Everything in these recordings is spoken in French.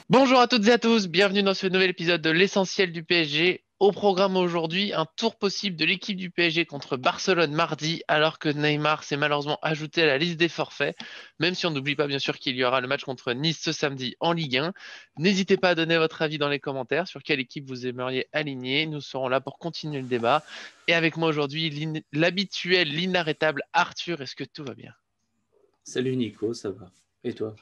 Bonjour à toutes et à tous, bienvenue dans ce nouvel épisode de l'essentiel du PSG. Au programme aujourd'hui, un tour possible de l'équipe du PSG contre Barcelone mardi, alors que Neymar s'est malheureusement ajouté à la liste des forfaits, même si on n'oublie pas bien sûr qu'il y aura le match contre Nice ce samedi en Ligue 1. N'hésitez pas à donner votre avis dans les commentaires sur quelle équipe vous aimeriez aligner. Nous serons là pour continuer le débat. Et avec moi aujourd'hui, l'habituel, l'inarrêtable Arthur, est-ce que tout va bien? Salut Nico, ça va? Et toi?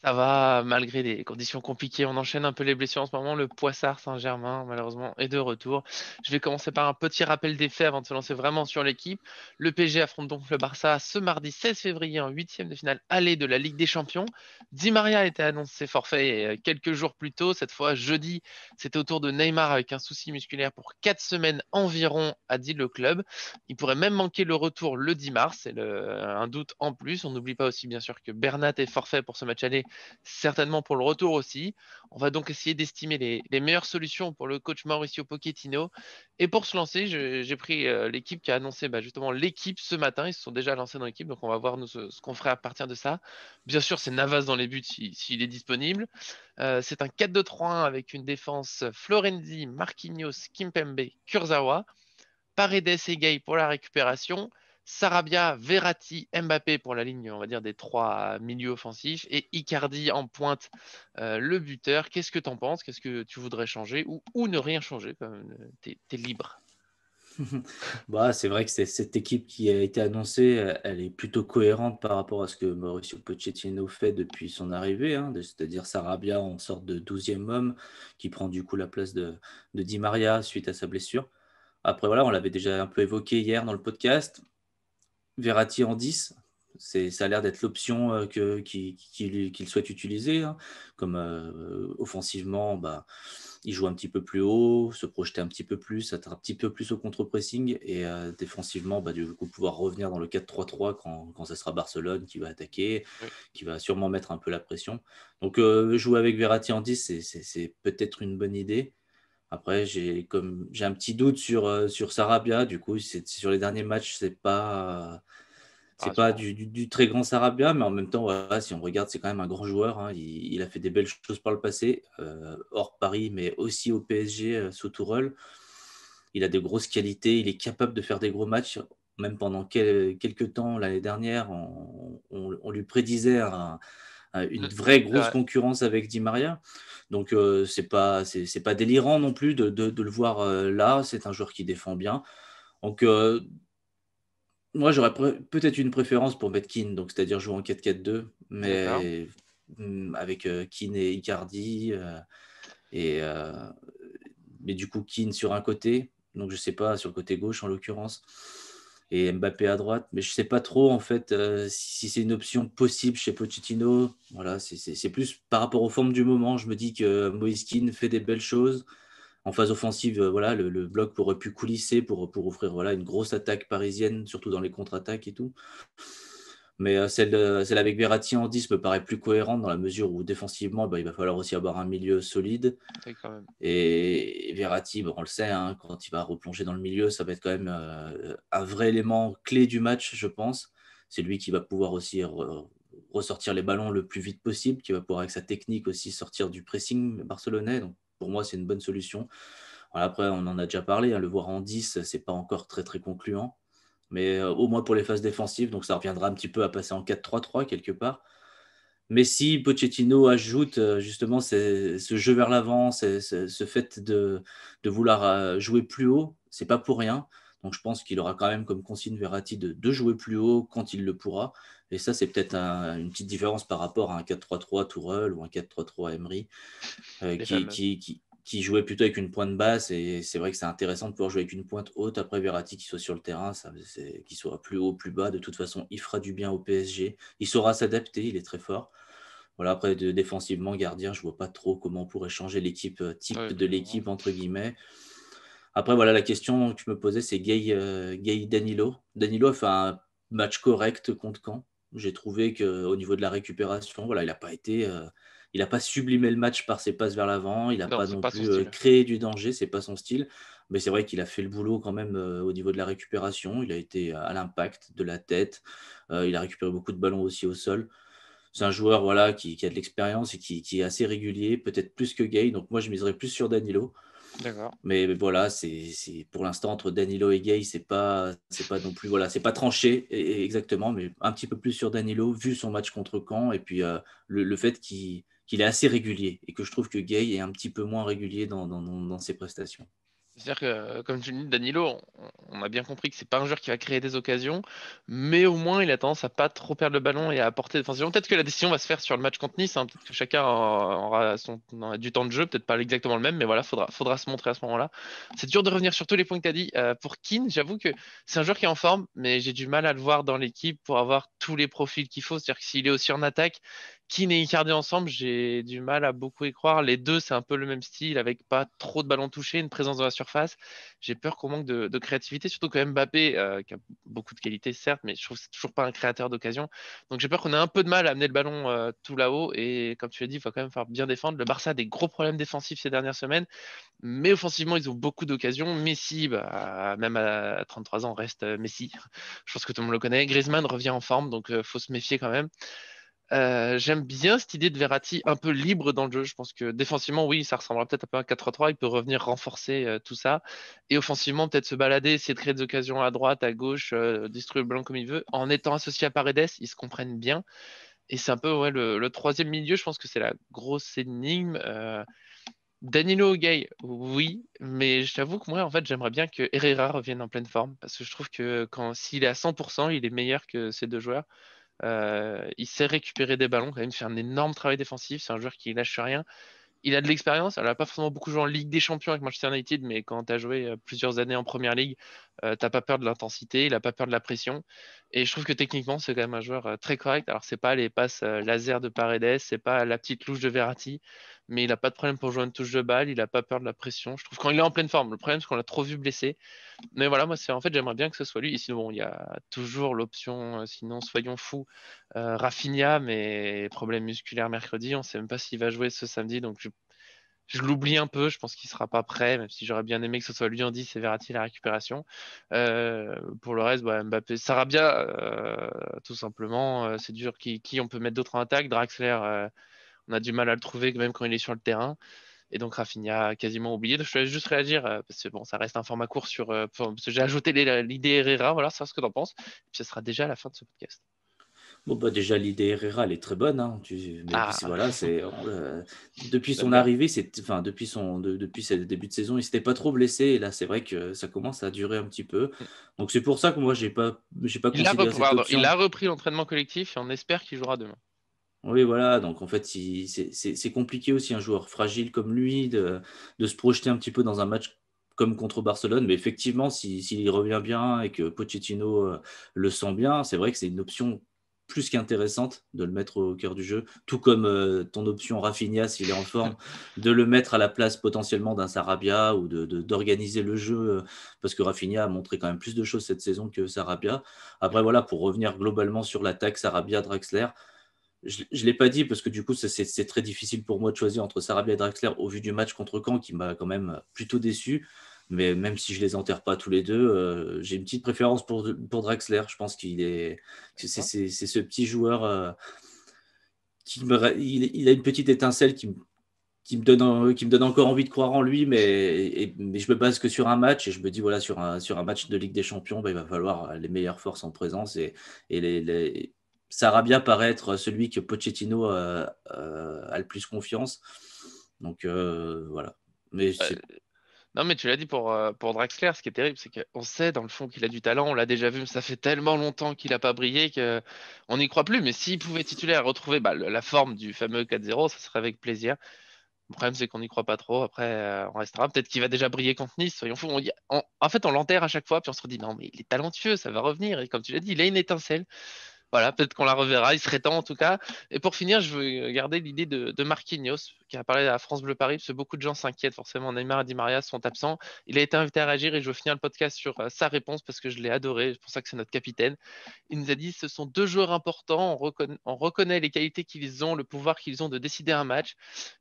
Ça va, malgré les conditions compliquées. On enchaîne un peu les blessures en ce moment. Le Poissard Saint-Germain, malheureusement, est de retour. Je vais commencer par un petit rappel des faits avant de se lancer vraiment sur l'équipe. Le PSG affronte donc le Barça ce mardi 16 février en huitième de finale aller de la Ligue des Champions. Di Maria a été annoncé forfait quelques jours plus tôt. Cette fois, jeudi, c'était au tour de Neymar avec un souci musculaire pour 4 semaines environ, a dit le club. Il pourrait même manquer le retour le 10 mars. C'est un doute en plus. On n'oublie pas aussi, bien sûr, que Bernat est forfait pour ce match aller, certainement pour le retour aussi. On va donc essayer d'estimer les meilleures solutions pour le coach Mauricio Pochettino. Et pour se lancer, j'ai pris l'équipe qui a annoncé justement l'équipe ce matin. Ils se sont déjà lancés dans l'équipe, donc on va voir nous ce qu'on ferait à partir de ça. Bien sûr, c'est Navas dans les buts s'il est disponible. C'est un 4-2-3-1 avec une défense Florenzi, Marquinhos, Kimpembe, Kurzawa. Paredes et Gay pour la récupération. Sarabia, Verratti, Mbappé pour la ligne, on va dire, des trois milieux offensifs. Et Icardi en pointe, le buteur. Qu'est-ce que tu en penses? Qu'est-ce que tu voudrais changer ou ne rien changer? T'es libre. C'est vrai que cette équipe qui a été annoncée, elle est plutôt cohérente par rapport à ce que Mauricio Pochettino fait depuis son arrivée, hein, c'est-à-dire Sarabia en sorte de 12e homme qui prend du coup la place de Di Maria suite à sa blessure. Après, voilà, on l'avait déjà un peu évoqué hier dans le podcast. Verratti en 10, ça a l'air d'être l'option qu'il souhaite utiliser, hein. Comme offensivement, il joue un petit peu plus haut, se projeter un petit peu plus, être un petit peu plus au contre-pressing et défensivement, du coup, pouvoir revenir dans le 4-3-3 quand ça sera Barcelone qui va attaquer, Oui. qui va sûrement mettre un peu la pression. Donc, jouer avec Verratti en 10, c'est peut-être une bonne idée. Après, j'ai un petit doute sur Sarabia. Du coup, sur les derniers matchs, c'est pas Rassurant. du très grand Sarabia, mais en même temps, voilà, si on regarde, c'est quand même un grand joueur, hein. Il a fait des belles choses par le passé, hors Paris, mais aussi au PSG sous Tourelle. Il a des grosses qualités, il est capable de faire des gros matchs. Même pendant quelques temps l'année dernière, on lui prédisait une Mm. vraie C'est grosse vrai. concurrence avec Di Maria. Donc, c'est pas délirant non plus de le voir là. C'est un joueur qui défend bien. Donc, moi, j'aurais peut-être une préférence pour mettre Keane, donc c'est-à-dire jouer en 4-4-2, D'accord. mais avec Keane et Icardi, et, mais du coup Keane sur un côté, donc je sais pas, sur le côté gauche en l'occurrence, et Mbappé à droite, mais je sais pas trop en fait si c'est une option possible chez Pochettino. Voilà, c'est plus par rapport aux formes du moment. Je me dis que Moïse Keane fait des belles choses. En phase offensive, voilà, le bloc aurait pu coulisser pour offrir voilà, une grosse attaque parisienne, surtout dans les contre-attaques et tout. Mais celle avec Verratti en 10 me paraît plus cohérente dans la mesure où défensivement, il va falloir aussi avoir un milieu solide. Oui, quand même. Et Verratti, on le sait, hein, quand il va replonger dans le milieu, ça va être quand même un vrai élément clé du match, je pense. C'est lui qui va pouvoir aussi ressortir les ballons le plus vite possible, qui va pouvoir avec sa technique aussi sortir du pressing barcelonais. Donc pour moi, c'est une bonne solution. Voilà, après, on en a déjà parlé, hein, le voir en 10, c'est pas encore très très concluant. Mais au moins pour les phases défensives, donc ça reviendra un petit peu à passer en 4-3-3 quelque part. Mais si Pochettino ajoute justement ce jeu vers l'avant, ce fait de vouloir jouer plus haut, c'est pas pour rien. Donc je pense qu'il aura quand même comme consigne Verratti de jouer plus haut quand il le pourra. Et ça, c'est peut-être une petite différence par rapport à un 4-3-3 Tourelle ou un 4-3-3 Emery Les fameux. qui jouait plutôt avec une pointe basse. Et c'est vrai que c'est intéressant de pouvoir jouer avec une pointe haute. Après, Verratti qui soit sur le terrain, qu'il soit plus haut, plus bas. De toute façon, il fera du bien au PSG. Il saura s'adapter, il est très fort. Voilà, après, défensivement, gardien, je vois pas trop comment on pourrait changer l'équipe type Ouais, de clairement. l'équipe, entre guillemets. Après, voilà, la question que je me posais, c'est Gay Danilo. Danilo a fait un match correct contre Caen. J'ai trouvé qu'au niveau de la récupération, voilà, il a pas sublimé le match par ses passes vers l'avant. Il n'a Non, pas c'est non pas son plus style. créé du danger. C'est pas son style. Mais c'est vrai qu'il a fait le boulot quand même au niveau de la récupération. Il a été à l'impact de la tête. Il a récupéré beaucoup de ballons aussi au sol. c'est un joueur voilà, qui a de l'expérience et qui est assez régulier, peut-être plus que Gay. Donc moi, je miserais plus sur Danilo. D'accord. Mais voilà, pour l'instant, entre Danilo et Gay, c'est pas non plus, voilà, c'est pas tranché exactement, mais un petit peu plus sur Danilo, vu son match contre Caen, et puis le fait qu'il est assez régulier, et que je trouve que Gay est un petit peu moins régulier dans ses prestations. C'est-à-dire que, comme tu le dis, Danilo, on a bien compris que c'est pas un joueur qui va créer des occasions, mais au moins il a tendance à pas trop perdre le ballon et à apporter. Enfin, peut-être que la décision va se faire sur le match contre Nice, hein. Peut-être que chacun aura du temps de jeu, peut-être pas exactement le même, mais voilà, faudra se montrer à ce moment-là. C'est dur de revenir sur tous les points que tu as dit. Pour Keane, j'avoue que c'est un joueur qui est en forme, mais j'ai du mal à le voir dans l'équipe pour avoir tous les profils qu'il faut. C'est-à-dire que s'il est aussi en attaque, Keane et Icardi ensemble, j'ai du mal à beaucoup y croire. Les deux, c'est un peu le même style, avec pas trop de ballons touchés, une présence dans la surface. J'ai peur qu'on manque de créativité, surtout que Mbappé, qui a beaucoup de qualités, certes, mais je trouve que c'est toujours pas un créateur d'occasion. Donc j'ai peur qu'on ait un peu de mal à amener le ballon tout là-haut. Et comme tu l'as dit, il faut quand même faire bien défendre. Le Barça a des gros problèmes défensifs ces dernières semaines, mais offensivement, ils ont beaucoup d'occasions. Messi, bah, même à 33 ans, reste Messi. Je pense que tout le monde le connaît. Griezmann revient en forme, donc faut se méfier quand même. J'aime bien cette idée de Verratti un peu libre dans le jeu. Je pense que défensivement, oui, ça ressemblera peut-être un peu à un 4-3. Il peut revenir renforcer tout ça. Et offensivement, peut-être se balader, essayer de créer des occasions à droite, à gauche, distribuer le ballon comme il veut. En étant associé à Paredes, ils se comprennent bien. Et c'est un peu ouais, le troisième milieu, je pense que c'est la grosse énigme. Danilo Gay, oui, mais je t'avoue que moi, en fait, j'aimerais bien que Herrera revienne en pleine forme. Parce que je trouve que s'il est à 100%, il est meilleur que ces deux joueurs. Il sait récupérer des ballons, quand même, fait un énorme travail défensif. C'est un joueur qui lâche rien. Il a de l'expérience. Alors, il n'a pas forcément beaucoup joué en Ligue des Champions avec Manchester United, mais quand tu as joué plusieurs années en Première Ligue, t'as pas peur de l'intensité, il n'a pas peur de la pression. Et je trouve que techniquement, c'est quand même un joueur très correct. Alors, c'est pas les passes laser de Paredes, c'est pas la petite louche de Verratti, mais il n'a pas de problème pour jouer une touche de balle, il n'a pas peur de la pression. Je trouve quand il est en pleine forme. Le problème, c'est qu'on l'a trop vu blessé. Mais voilà, moi, en fait, j'aimerais bien que ce soit lui. Et sinon, bon, il y a toujours l'option, sinon, soyons fous, Rafinha, mais problème musculaire mercredi. On sait même pas s'il va jouer ce samedi. Donc, je l'oublie un peu. Je pense qu'il sera pas prêt, même si j'aurais bien aimé que ce soit lui en 10 et Verratti la récupération. Pour le reste, bah, Mbappé, Sarabia, tout simplement. C'est dur. Qui on peut mettre d'autres en attaque? Draxler, on a du mal à le trouver, même quand il est sur le terrain. Et donc Rafinha quasiment oublié. Donc, je voulais juste réagir parce que bon, ça reste un format court parce que j'ai ajouté l'idée Herrera. Voilà, c'est ce que t'en penses. Et puis ce sera déjà la fin de ce podcast. Bon, bah déjà, l'idée Herrera, elle est très bonne, hein. Mais puis, Ah, voilà, depuis j'aime son bien. arrivée, enfin, depuis ce début de saison, il s'était pas trop blessé. Et là, c'est vrai que ça commence à durer un petit peu. Donc, c'est pour ça que moi, j'ai pas considéré cette Il option. a repris l'entraînement collectif et on espère qu'il jouera demain. Oui, voilà. Donc, en fait, c'est compliqué aussi, un joueur fragile comme lui, de se projeter un petit peu dans un match comme contre Barcelone. Mais effectivement, s'il revient bien et que Pochettino le sent bien, c'est vrai que c'est une option plus qu'intéressante de le mettre au cœur du jeu. Tout comme ton option Rafinha, s'il est en forme, de le mettre à la place potentiellement d'un Sarabia ou d'organiser le jeu. Parce que Rafinha a montré quand même plus de choses cette saison que Sarabia. Après, voilà, pour revenir globalement sur l'attaque Sarabia-Draxler, je ne l'ai pas dit parce que du coup, c'est très difficile pour moi de choisir entre Sarabia et Draxler au vu du match contre Caen qui m'a quand même plutôt déçu. Mais même si je les enterre pas tous les deux, j'ai une petite préférence pour Draxler. Je pense D'accord. c'est ce petit joueur il a une petite étincelle qui me donne encore envie de croire en lui, mais je me base que sur un match et je me dis, voilà, sur un match de Ligue des Champions, bah, il va falloir les meilleures forces en présence et Sarabia paraît être celui que Pochettino a le plus confiance. Donc voilà. Mais Euh, c'est non, mais tu l'as dit pour Draxler, ce qui est terrible, c'est qu'on sait dans le fond qu'il a du talent, on l'a déjà vu, mais ça fait tellement longtemps qu'il n'a pas brillé qu'on n'y croit plus. Mais s'il pouvait titulaire retrouver bah, la forme du fameux 4-0, ça serait avec plaisir. Le problème, c'est qu'on n'y croit pas trop. Après, on restera. Peut-être qu'il va déjà briller contre Nice. Soyons fous. En fait, on l'enterre à chaque fois, puis on se redit non, mais il est talentueux, ça va revenir. Et comme tu l'as dit, il a une étincelle. Voilà, peut-être qu'on la reverra. Il serait temps en tout cas. Et pour finir, je veux garder l'idée de Marquinhos. qui a parlé à France Bleu Paris, parce que beaucoup de gens s'inquiètent forcément. Neymar et Di Maria sont absents. Il a été invité à réagir et je veux finir le podcast sur sa réponse parce que je l'ai adoré. C'est pour ça que c'est notre capitaine. Il nous a dit ce sont deux joueurs importants. On reconnaît les qualités qu'ils ont, le pouvoir qu'ils ont de décider un match.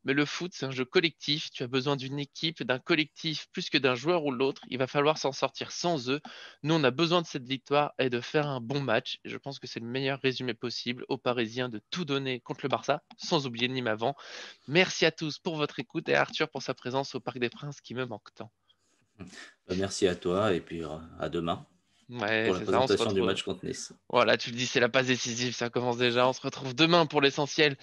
Mais le foot, c'est un jeu collectif. Tu as besoin d'une équipe, d'un collectif, plus que d'un joueur ou l'autre. Il va falloir s'en sortir sans eux. Nous, on a besoin de cette victoire et de faire un bon match. Et je pense que c'est le meilleur résumé possible aux Parisiens de tout donner contre le Barça, sans oublier Nîmes avant. Merci à tous pour votre écoute et à Arthur pour sa présence au Parc des Princes qui me manque tant. Merci à toi et puis à demain Ouais, pour la c'est ça, on se présentation du retrouve. match contre Nice. Voilà, tu le dis, c'est la passe décisive, ça commence déjà. On se retrouve demain pour l'essentiel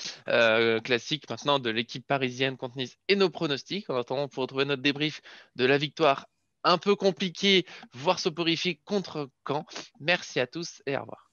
classique maintenant de l'équipe parisienne contre Nice et nos pronostics. En attendant, pour retrouver notre débrief de la victoire un peu compliquée, voire soporifique contre Caen. Merci à tous et au revoir.